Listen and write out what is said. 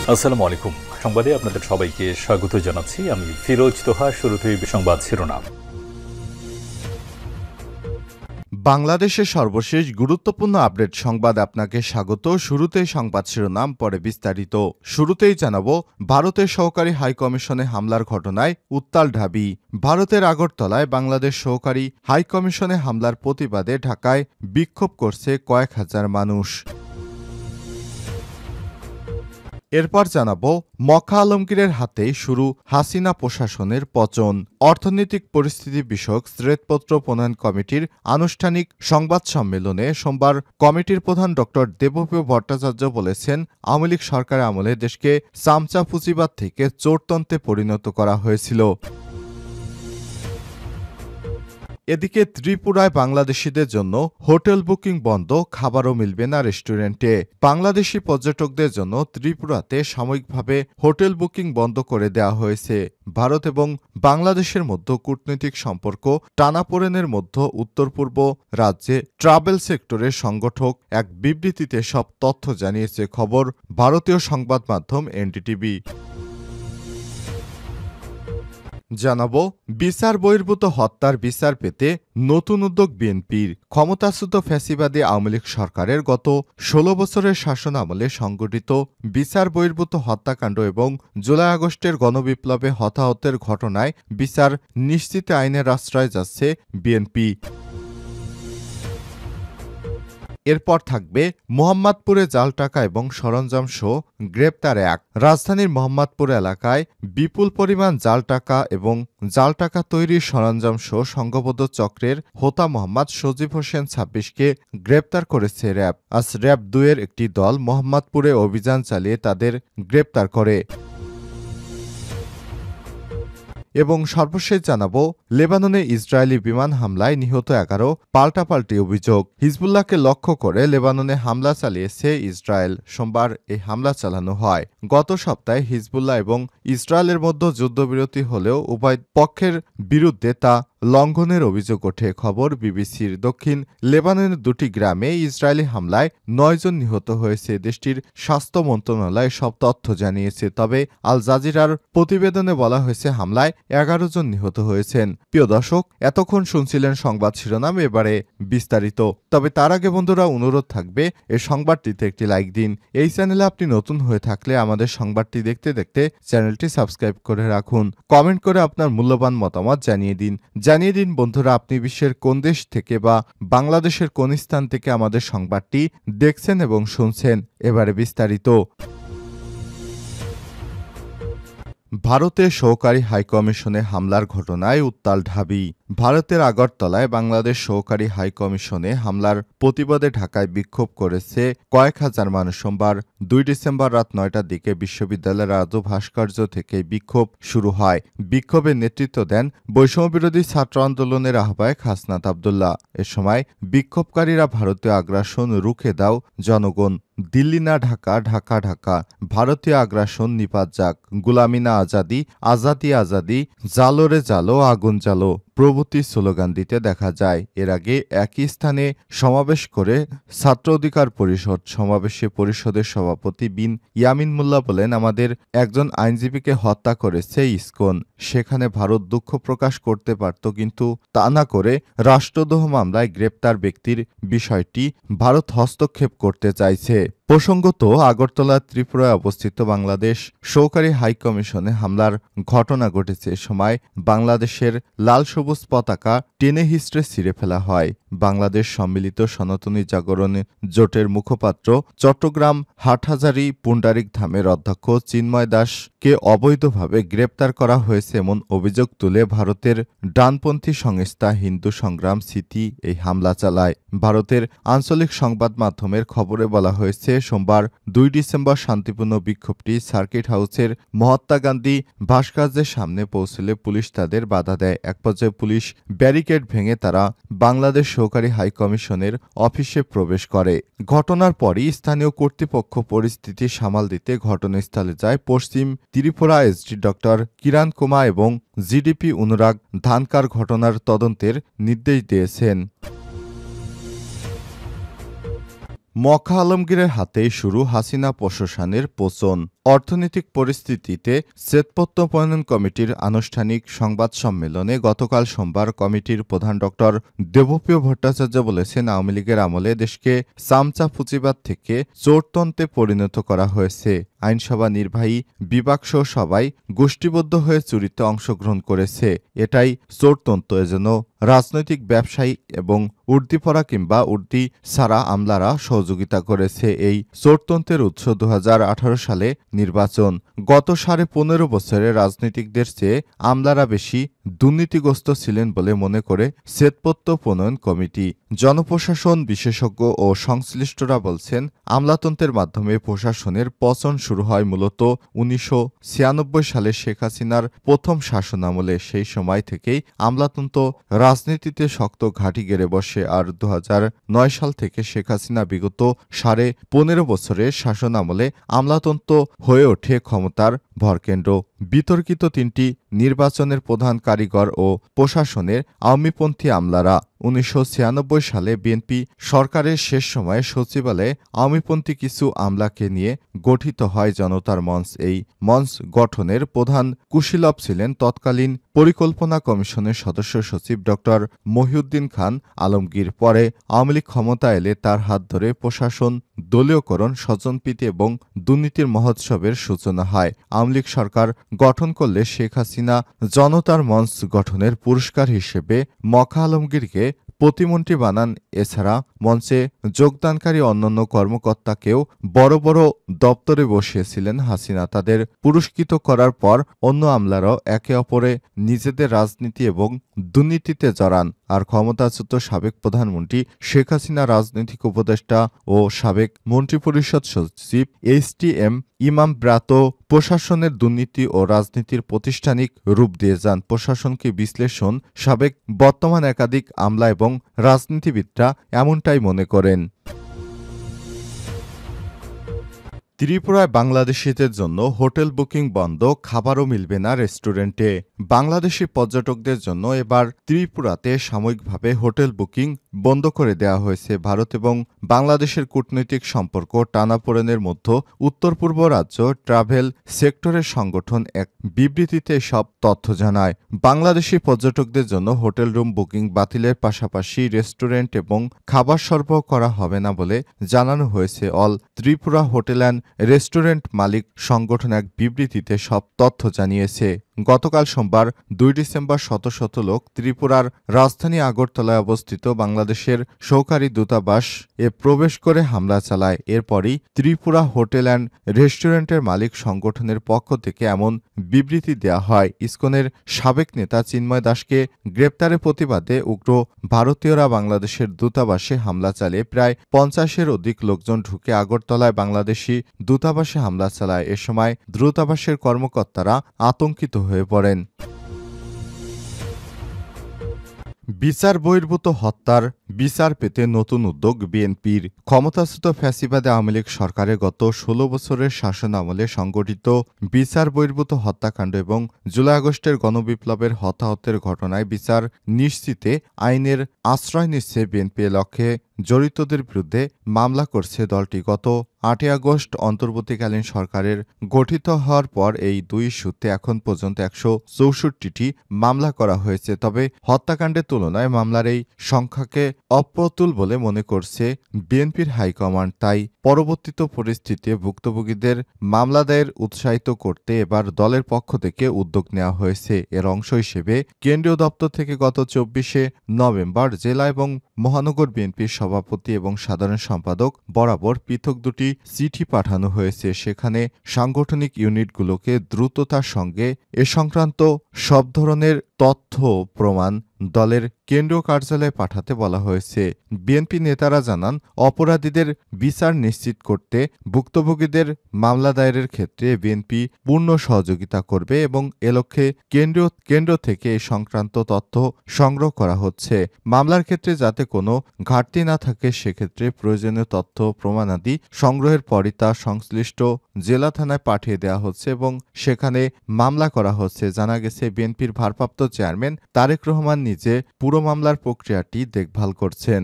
আসসালামু আলাইকুম। সংবাদে আপনাদের সবাইকে স্বাগত জানাচ্ছি। আমি ফিরোজ তোহা। শুরুতেই সংবাদ শিরোনাম। বাংলাদেশের সর্বশেষ গুরুত্বপূর্ণ আপডেট সংবাদ আপনাকে স্বাগত। শুরুতেই সংবাদ শিরোনাম, পরে বিস্তারিত। শুরুতেই জানাবো, ভারতের সহকারী হাইকমিশনে হামলার ঘটনায় উত্তাল ঢাবি। ভারতের আগরতলায় বাংলাদেশ সহকারী হাইকমিশনে হামলার প্রতিবাদে ঢাকায় বিক্ষোভ করছে কয়েক হাজার মানুষ। এরপর জানাবো, মক্কা আলমগীরের হাতেই শুরু হাসিনা প্রশাসনের পতন। অর্থনৈতিক পরিস্থিতি বিষয়ক শ্বেতপত্র প্রণয়ন কমিটির আনুষ্ঠানিক সংবাদ সম্মেলনে সোমবার কমিটির প্রধান ড দেবপ্রিয় ভট্টাচার্য বলেছেন, আওয়ামী লীগ সরকারের আমলে দেশকে চামচা পুঁজিবাদ থেকে চোরতন্ত্রে পরিণত করা হয়েছিল। এদিকে ত্রিপুরায় বাংলাদেশিদের জন্য হোটেল বুকিং বন্ধ, খাবারও মিলবে না রেস্টুরেন্টে। বাংলাদেশি পর্যটকদের জন্য ত্রিপুরাতে সাময়িকভাবে হোটেল বুকিং বন্ধ করে দেওয়া হয়েছে। ভারত এবং বাংলাদেশের মধ্যে কূটনৈতিক সম্পর্ক টানাপোড়েনের মধ্যে উত্তর পূর্ব রাজ্যে ট্রাভেল সেক্টরের সংগঠক এক বিবৃতিতে সব তথ্য জানিয়েছে খবর ভারতীয় সংবাদ মাধ্যম এনডিটিভি। জানাবো, বিচার বহির্ভূত হত্যার বিচার পেতে নতুন উদ্যোগ বিএনপির। ক্ষমতাচ্যুত ফ্যাসিবাদী আওয়ামী লীগ সরকারের গত ১৬ বছরের শাসন আমলে সংগঠিত বিচার বহির্ভূত হত্যাকাণ্ড এবং জুলাই আগস্টের গণবিপ্লবে হতাহতের ঘটনায় বিচার নিশ্চিতে আইনের আশ্রয় যাচ্ছে বিএনপি। এরপর থাকবে, মোহাম্মদপুরে জাল টাকা এবং সরঞ্জাম সহ গ্রেপ্তার এক। রাজধানীর মোহাম্মদপুর এলাকায় বিপুল পরিমাণ জাল টাকা এবং জাল টাকা তৈরির সরঞ্জাম সহ সংঘবদ্ধ চক্রের হোতা মোহাম্মদ সজীব হোসেন ২৬কে গ্রেপ্তার করেছে র্যাব। আজ র্যাব ২-এর একটি দল মোহাম্মদপুরে অভিযান চালিয়ে তাদের গ্রেপ্তার করে। এবং সর্বশেষ জানাবো, লেবাননে ইসরায়েলি বিমান হামলায় নিহত ১১, পাল্টাপাল্টি অভিযোগ। হিজবুল্লাহকে লক্ষ্য করে লেবাননে হামলা চালিয়েছে ইসরায়েল। সোমবার এই হামলা চালানো হয়। গত সপ্তাহে হিজবুল্লাহ এবং ইসরায়েলের মধ্যে যুদ্ধবিরতি হলেও উভয় পক্ষের বিরুদ্ধে তা লঙ্ঘনের অভিযোগ ওঠে। খবর বিবিসির। দক্ষিণ লেবাননের ২টি গ্রামে ইসরায়েলি হামলায় ৯ জন নিহত হয়েছে। দেশটির স্বাস্থ্য মন্ত্রণালয় সব তথ্য জানিয়েছে। তবে আল জাজিরার প্রতিবেদনে বলা হয়েছে হামলায় ১১ জন নিহত হয়েছেন। প্রিয় দর্শক, এতক্ষণ শুনছিলেন সংবাদ শিরোনাম, এবারে বিস্তারিত। তবে তার আগে বন্ধুরা, অনুরোধ থাকবে এই সংবাদটিতে একটি লাইক দিন। এই চ্যানেলে আপনি নতুন হয়ে থাকলে আমাদের সংবাদটি দেখতে দেখতে চ্যানেলটি সাবস্ক্রাইব করে রাখুন। কমেন্ট করে আপনার মূল্যবান মতামত জানিয়ে দিন বন্ধুরা, আপনি বিশ্বের কোন দেশ থেকে বা বাংলাদেশের কোন স্থান থেকে আমাদের সংবাদটি দেখছেন এবং শুনছেন। এবারে বিস্তারিত। ভারতের সহকারী হাইকমিশনে হামলার ঘটনায় উত্তাল ঢাবি। ভারতের আগরতলায় বাংলাদেশ সহকারী হাইকমিশনে হামলার প্রতিবাদে ঢাকায় বিক্ষোভ করেছে কয়েক হাজার মানুষ। সোমবার ২ ডিসেম্বর রাত ৯টার দিকে বিশ্ববিদ্যালয়ের রাজু ভাস্কর্য থেকে বিক্ষোভ শুরু হয়। বিক্ষোভের নেতৃত্ব দেন বৈষম্যবিরোধী ছাত্র আন্দোলনের আহ্বায়ক হাসনাত আবদুল্লাহ। এ সময় বিক্ষোভকারীরা ভারতীয় আগ্রাসন রুখে দাও জনগণ, দিল্লি না ঢাকা, ঢাকা ঢাকা, ভারতীয় আগ্রাসন নিপাত যাক, গুলামি না আজাদি, আজাদি আজাদি, জালো রে জালো, আগুন জালো প্রভৃতি স্লোগান দিতে দেখা যায়। এর আগে একই স্থানে সমাবেশ করে ছাত্র অধিকার পরিষদ। সমাবেশে পরিষদের সভাপতি বিন ইয়ামিন মোল্লা বলেন, আমাদের একজন আইনজীবীকে হত্যা করেছে ইসকন। সেখানে ভারত দুঃখ প্রকাশ করতে পারত, কিন্তু তা না করে রাষ্ট্রদ্রোহ মামলায় গ্রেপ্তার ব্যক্তির বিষয়টি ভারত হস্তক্ষেপ করতে চাইছে। প্রসঙ্গত, আগরতলা ত্রিপুরায় অবস্থিত বাংলাদেশ সহকারী হাইকমিশনে হামলার ঘটনা ঘটেছে। এ সময় বাংলাদেশের লাল সবুজ পতাকা টেনে হিস্ট্রে ছিঁড়ে ফেলা হয়। বাংলাদেশ সম্মিলিত সনাতনী জাগরণ জোটের মুখপাত্র চট্টগ্রাম হাটহাজারী পুন্ডারিক ধামের অধ্যক্ষ চিন্ময় দাসকে অবৈধভাবে গ্রেপ্তার করা হয়েছে এমন অভিযোগ তুলে ভারতের ডানপন্থী সংস্থা হিন্দু সংগ্রাম স্মৃতি এই হামলা চালায়। ভারতের আঞ্চলিক সংবাদ মাধ্যমের খবরে বলা হয়েছে, সোমবার ২ ডিসেম্বর শান্তিপূর্ণ বিক্ষোভটি সার্কিট হাউসের মহাত্মা গান্ধী ভাস্কর্যের সামনে পৌঁছলে পুলিশ তাদের বাধা দেয়। এক পর্যায়ে পুলিশ ব্যারিকেড ভেঙে তারা বাংলাদেশ সহকারী হাইকমিশনের অফিসে প্রবেশ করে। ঘটনার পরই স্থানীয় কর্তৃপক্ষ পরিস্থিতি সামাল দিতে ঘটনাস্থলে যায়। পশ্চিম ত্রিপুরা এসডি ড কিরণ কুমার এবং জিডিপি অনুরাগ ধানকার ঘটনার তদন্তের নির্দেশ দিয়েছেন। মক্কা আলমগীরের হাতেই শুরু হাসিনা প্রশাসনের পতন। অর্থনৈতিক পরিস্থিতিতে শ্বেতপত্র প্রণয়ন কমিটির আনুষ্ঠানিক সংবাদ সম্মেলনে গতকাল সোমবার কমিটির প্রধান ড দেবপ্রিয় ভট্টাচার্য বলেছেন, আওয়ামী লীগের আমলে দেশকে চামচা পুঁজিবাদ থেকে চোরতন্ত্রে পরিণত করা হয়েছে। আইনসভা, নির্বাহী বিভাগসহ সবাই গোষ্ঠীবদ্ধ হয়ে চুরিতে অংশগ্রহণ করেছে। এটাই চোরতন্ত্র। এজন্য রাজনৈতিক, ব্যবসায়িক এবং উর্দিপড়া কিংবা উর্দি ছাড়া আমলারা সহযোগিতা করেছে। এই চোরতন্ত্রের উৎস 2018 সালে নির্বাচন। গত 15.5 বছরে রাজনীতিকদের চেয়ে আমলারা বেশি দুর্নীতিগ্রস্ত ছিলেন বলে মনে করে শ্বেতপত্র প্রণয়ন কমিটি। জনপ্রশাসন বিশেষজ্ঞ ও সংশ্লিষ্টরা বলছেন, আমলাতন্ত্রের মাধ্যমে প্রশাসনের পতন শুরু হয় মূলত 1996 সালে শেখ হাসিনার প্রথম শাসনামলে। সেই সময় থেকেই আমলাতন্ত্র রাজনীতিতে শক্ত ঘাঁটি গেড়ে বসে। আর 2009 সাল থেকে শেখ হাসিনা বিগত 15.5 বছরের শাসনামলে আমলাতন্ত্র হয়ে ওঠে ক্ষমতার ভরকেন্দ্র। বিতর্কিত 3টি নির্বাচনের প্রধান কারিগর ও প্রশাসনের আওয়ামীপন্থী আমলারা। 1996 সালে বিএনপি সরকারের শেষ সময়ে সচিবালয়ে আওয়ামীপন্থী কিছু আমলাকে নিয়ে গঠিত হয় জনতার মঞ্চ। এই মঞ্চ গঠনের প্রধান কুশীলব ছিলেন তৎকালীন পরিকল্পনা কমিশনের সদস্য সচিব ড মহিউদ্দিন খান আলমগীর। পরে আওয়ামী লীগ ক্ষমতা এলে তার হাত ধরে প্রশাসন দলীয়করণ, স্বজনপ্রীতি এবং দুর্নীতির মহোৎসবের সূচনা হয়। আওয়ামী লীগ সরকার গঠন করলে শেখ হাসিনা জনতার মঞ্চ গঠনের পুরস্কার হিসেবে মখা আলমগীরকে প্রতিমন্ত্রী বানান। এছাড়া মঞ্চে যোগদানকারী অন্যান্য কর্মকর্তাকেও বড় বড় দপ্তরে বসিয়েছিলেন হাসিনা। তাদের পুরস্কৃত করার পর অন্য আমলারাও একে অপরে নিজেদের রাজনীতি এবং দুর্নীতিতে জড়ান। আর ক্ষমতাচ্যুত সাবেক প্রধানমন্ত্রী শেখ হাসিনা, রাজনৈতিক উপদেষ্টা ও সাবেক মন্ত্রিপরিষদ সচিব HTM ইমাম ব্রাতো প্রশাসনের দুর্নীতি ও রাজনীতির প্রাতিষ্ঠানিক রূপ দিয়ে যান। প্রশাসনকে বিশ্লেষণ সাবেক, বর্তমান একাধিক আমলা এবং রাজনীতিবিদরা এমনটাই মনে করেন। ত্রিপুরায় বাংলাদেশিদের জন্য হোটেল বুকিং বন্ধ, খাবারও মিলবে না রেস্টুরেন্টে। বাংলাদেশি পর্যটকদের জন্য এবার ত্রিপুরাতে সাময়িকভাবে হোটেল বুকিং বন্ধ করে দেওয়া হয়েছে। ভারত এবং বাংলাদেশের কূটনৈতিক সম্পর্ক টানাপোড়েনের মধ্যে উত্তর পূর্ব রাজ্য ট্রাভেল সেক্টরের সংগঠন এক বিবৃতিতে সব তথ্য জানায়। বাংলাদেশি পর্যটকদের জন্য হোটেল রুম বুকিং বাতিলের পাশাপাশি রেস্টুরেন্ট এবং খাবার সরবরাহ করা হবে না বলে জানানো হয়েছে। All Tripura hotel and restaurant মালিক সংগঠন এক বিবৃতিতে সব তথ্য জানিয়েছে। গতকাল সোমবার 2 ডিসেম্বর শত শত লোক ত্রিপুরার রাজধানী আগরতলায় অবস্থিত বাংলাদেশের সহকারী দূতাবাস এ প্রবেশ করে হামলা চালায়। এরপরই ত্রিপুরা হোটেল অ্যান্ড রেস্টুরেন্টের মালিক সংগঠনের পক্ষ থেকে এমন বিবৃতি দেওয়া হয়। ইসকনের সাবেক নেতা চিন্ময় দাসকে গ্রেপ্তারের প্রতিবাদে উগ্র ভারতীয়রা বাংলাদেশের দূতাবাসে হামলা চালিয়ে প্রায় 50-এর অধিক লোকজন ঢুকে আগরতলায় বাংলাদেশি দূতাবাসে হামলা চালায়। এ সময় দূতাবাসের কর্মকর্তারা আতঙ্কিত হয়ে পড়েন। বিচার বহির্ভূত হত্যার বিচার পেতে নতুন উদ্যোগ বিএনপির। ক্ষমতাচ্যুত ফ্যাসিবাদী আওয়ামী লীগ সরকারের গত 16 বছরের শাসন আমলে সংগঠিত বিচার বহির্ভূত হত্যাকাণ্ড এবং জুলাই আগস্টের গণবিপ্লবের হতাহতের ঘটনায় বিচার নিশ্চিতে আইনের আশ্রয় নিচ্ছে বিএনপি। লক্ষ্যে জড়িতদের বিরুদ্ধে মামলা করছে দলটি। গত 8 আগস্ট অন্তর্বর্তীকালীন সরকারের গঠিত হওয়ার পর এই 2 ইস্যুতে এখন পর্যন্ত 164টি মামলা করা হয়েছে। তবে হত্যাকাণ্ডের তুলনায় মামলার এই সংখ্যাকে অপ্রতুল বলে মনে করছে বিএনপির হাইকমান্ড। তাই পরবর্তী পরিস্থিতিতে ভুক্তভোগীদের মামলা দায়ের উৎসাহিত করতে এবার দলের পক্ষ থেকে উদ্যোগ নেওয়া হয়েছে। এর অংশ হিসেবে কেন্দ্রীয় দপ্তর থেকে গত 24শে নভেম্বর জেলা এবং মহানগর বিএনপির সভাপতি এবং সাধারণ সম্পাদক বরাবর পৃথক 2টি চিঠি পাঠানো হয়েছে। সেখানে সাংগঠনিক ইউনিটগুলোকে দ্রুততার সঙ্গে এ সংক্রান্ত সব ধরনের তথ্য প্রমাণ দলের কেন্দ্রীয় কার্যালয়ে পাঠাতে বলা হয়েছে। বিএনপি নেতারা জানান, অপরাধীদের বিচার নিশ্চিত করতে ভুক্তভোগীদের মামলা দায়েরের ক্ষেত্রে বিএনপি পূর্ণ সহযোগিতা করবে এবং এ লক্ষ্যে কেন্দ্র থেকে এই সংক্রান্ত তথ্য সংগ্রহ করা হচ্ছে। মামলার ক্ষেত্রে যাতে কোনো ঘাটতি না থাকে সেক্ষেত্রে প্রয়োজনীয় তথ্য প্রমাণাদি সংগ্রহের পরই তা সংশ্লিষ্ট জেলা থানায় পাঠিয়ে দেওয়া হচ্ছে এবং সেখানে মামলা করা হচ্ছে। জানা গেছে, বিএনপির ভারপ্রাপ্ত চেয়ারম্যান তারেক রহমান নিজে পুরো মামলার প্রক্রিয়াটি দেখভাল করছেন।